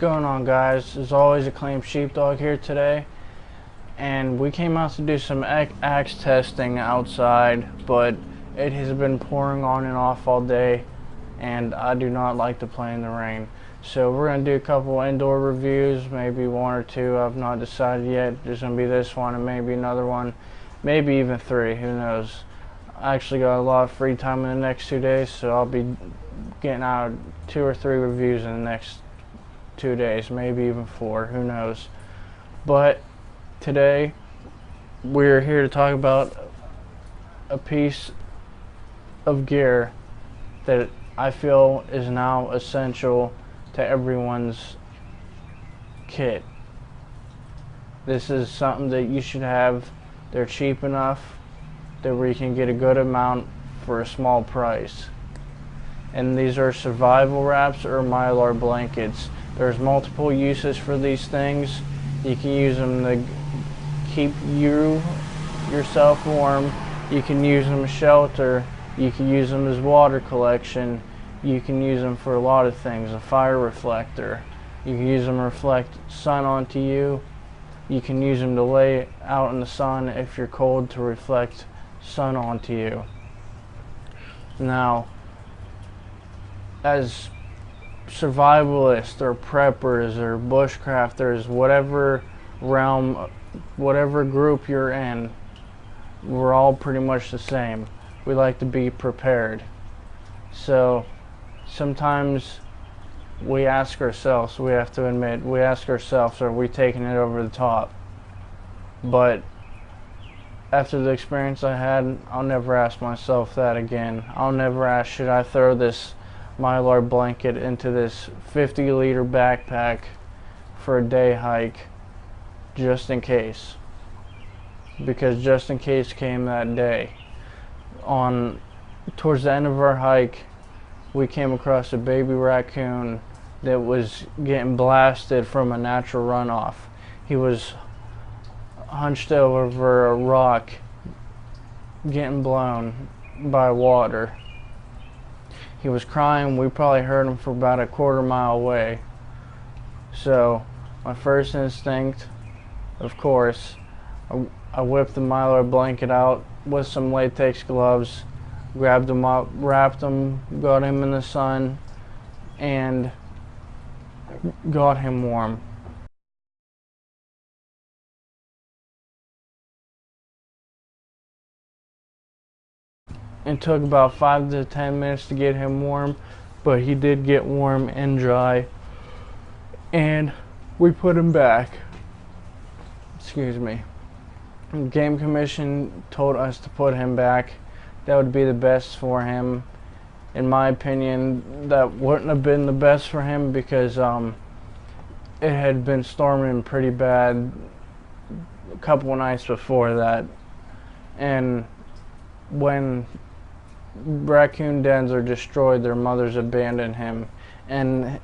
going on, guys? As always, Acclaimed Sheepdog here today, and we came out to do some axe testing outside, but it has been pouring on and off all day, and I do not like to play in the rain. So we're going to do a couple indoor reviews, maybe one or two. I've not decided yet. There's going to be this one and maybe another one, maybe even three, who knows. I actually got a lot of free time in the next 2 days, so I'll be getting out 2 or 3 reviews in the next 2 days, maybe even 4, who knows. But today we're here to talk about a piece of gear that I feel is now essential to everyone's kit. This is something that you should have. They're cheap enough that where you can get a good amount for a small price. And these are survival wraps or mylar blankets. There's multiple uses for these things. You can use them to keep yourself warm. You can use them as shelter. You can use them as water collection. You can use them for a lot of things. A fire reflector. You can use them to reflect sun onto you. You can use them to lay out in the sun if you're cold to reflect sun onto you. Now, as survivalists or preppers or bushcrafters, whatever realm, whatever group you're in, we're all pretty much the same. We like to be prepared. So sometimes we ask ourselves, we have to admit, we ask ourselves, are we taking it over the top? But after the experience I had, I'll never ask myself that again. I'll never ask, should I throw this mylar blanket into this 50-liter backpack for a day hike just in case? Because just in case came that day. Towards the end of our hike, we came across a baby raccoon that was getting blasted from a natural runoff. He was hunched over a rock getting blown by water. He was crying. We probably heard him for about a quarter-mile away. So my first instinct, of course, I whipped the mylar blanket out with some latex gloves, grabbed him up, wrapped him, got him in the sun, and got him warm. It took about 5 to 10 minutes to get him warm, but he did get warm and dry, and we put him back. Excuse me. The Game Commission told us to put him back. That would be the best for him. In my opinion, that wouldn't have been the best for him because it had been storming pretty bad a couple of nights before that, and when raccoon dens are destroyed, their mothers abandon him. And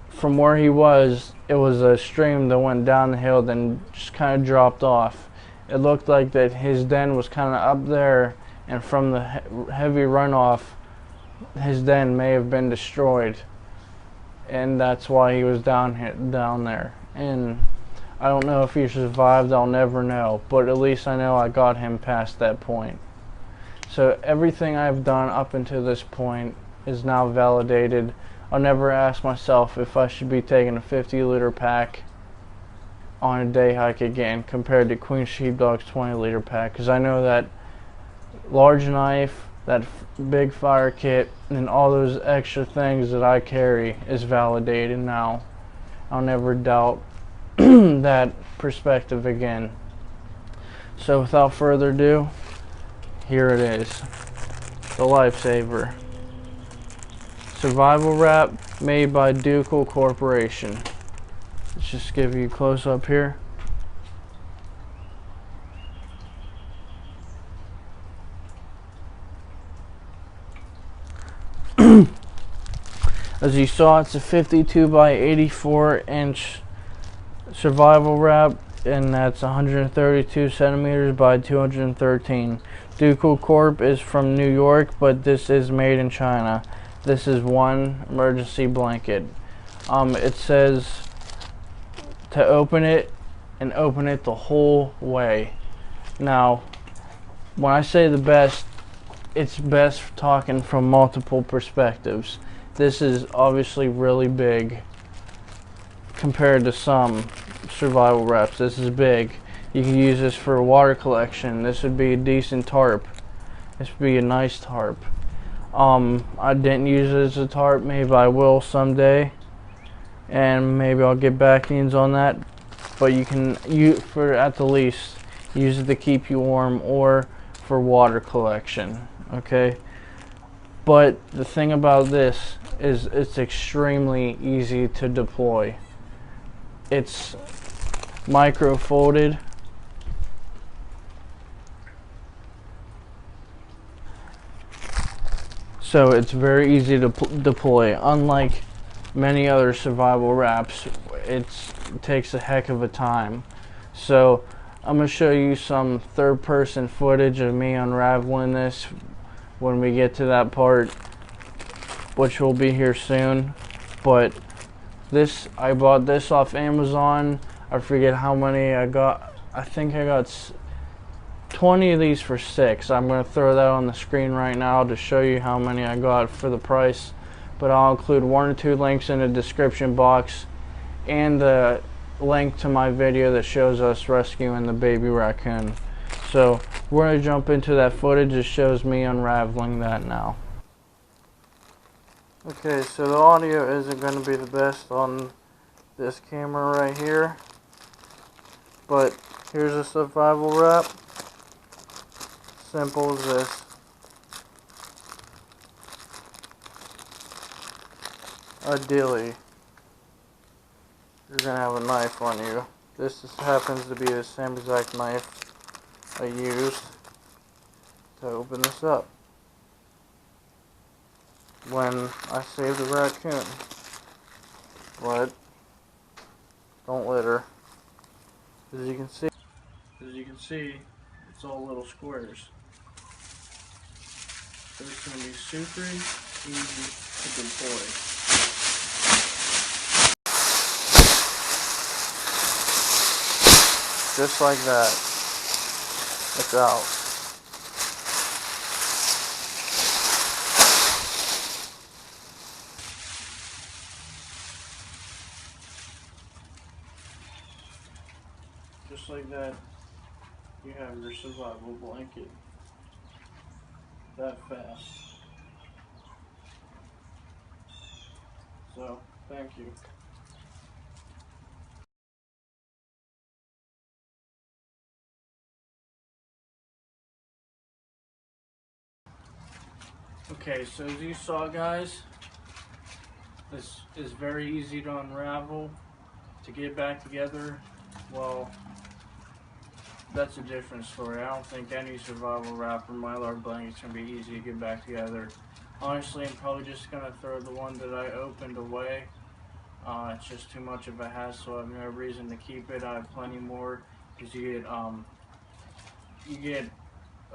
from where he was, it was a stream that went down the hill, then just kind of dropped off. It looked like that his den was kind of up there, and from the heavy runoff, his den may have been destroyed, and that's why he was down there. And I don't know if he survived. I'll never know, but at least I know I got him past that point. So everything I've done up until this point is now validated. I'll never ask myself if I should be taking a 50-liter pack on a day hike again compared to Queen Sheepdog's 20-liter pack, because I know that large knife, that big fire kit, and all those extra things that I carry is validated now. I'll never doubt that perspective again. So without further ado, here it is, the Lifesaver survival wrap made by Ducal Corporation. Let's just give you a close up here. As you saw, it's a 52 by 84 inch survival wrap, and that's 132 centimeters by 213. Ducal Corp is from New York, but this is made in China. This is one emergency blanket. It says to open it, and open it the whole way. Now, when I say the best, it's best talking from multiple perspectives. This is obviously really big compared to some survival wraps. This is big. You can use this for water collection. This would be a decent tarp. This would be a nice tarp. I didn't use it as a tarp. Maybe I will someday, and maybe I'll get backings on that. But you can for at the least use it to keep you warm or for water collection. Okay. But the thing about this is it's extremely easy to deploy. It's micro folded. So it's very easy to deploy. Unlike many other survival wraps, it takes a heck of a time. So I'm going to show you some third-person footage of me unraveling this when we get to that part, which will be here soon. But this, I bought this off Amazon. I forget how many I got. I think I got 20 of these for $6. I'm going to throw that on the screen right now to show you how many I got for the price. But I'll include 1 or 2 links in the description box and the link to my video that shows us rescuing the baby raccoon. So we're going to jump into that footage. It shows me unraveling that now. Okay, so the audio isn't going to be the best on this camera right here, but here's a survival wrap. Simple as this. Ideally, you're going to have a knife on you. This just happens to be the same exact knife I used to open this up when I saved the raccoon. But don't litter. As you can see, it's all little squares. So it's going to be super easy to deploy. Just like that. It's out. Just like that, you have your survival blanket. That fast. So, thank you. Okay, so as you saw, guys, this is very easy to unravel. To get back together, well, that's a different story. I don't think any survival wrap or Mylar blanket's going to be easy to get back together. Honestly, I'm probably just going to throw the one that I opened away. It's just too much of a hassle. I have no reason to keep it. I have plenty more, because you get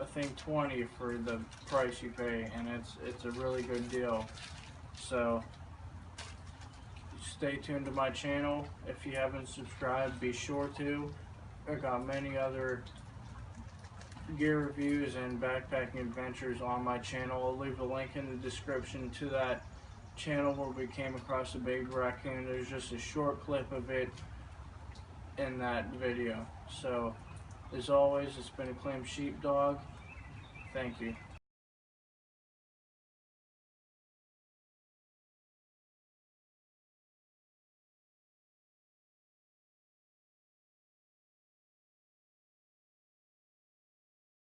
I think 20 for the price you pay, and it's a really good deal. So stay tuned to my channel. If you haven't subscribed, be sure to. I got many other gear reviews and backpacking adventures on my channel. I'll leave a link in the description to that channel where we came across a baby raccoon. There's just a short clip of it in that video. So as always, it's been a Clam Sheepdog. Thank you.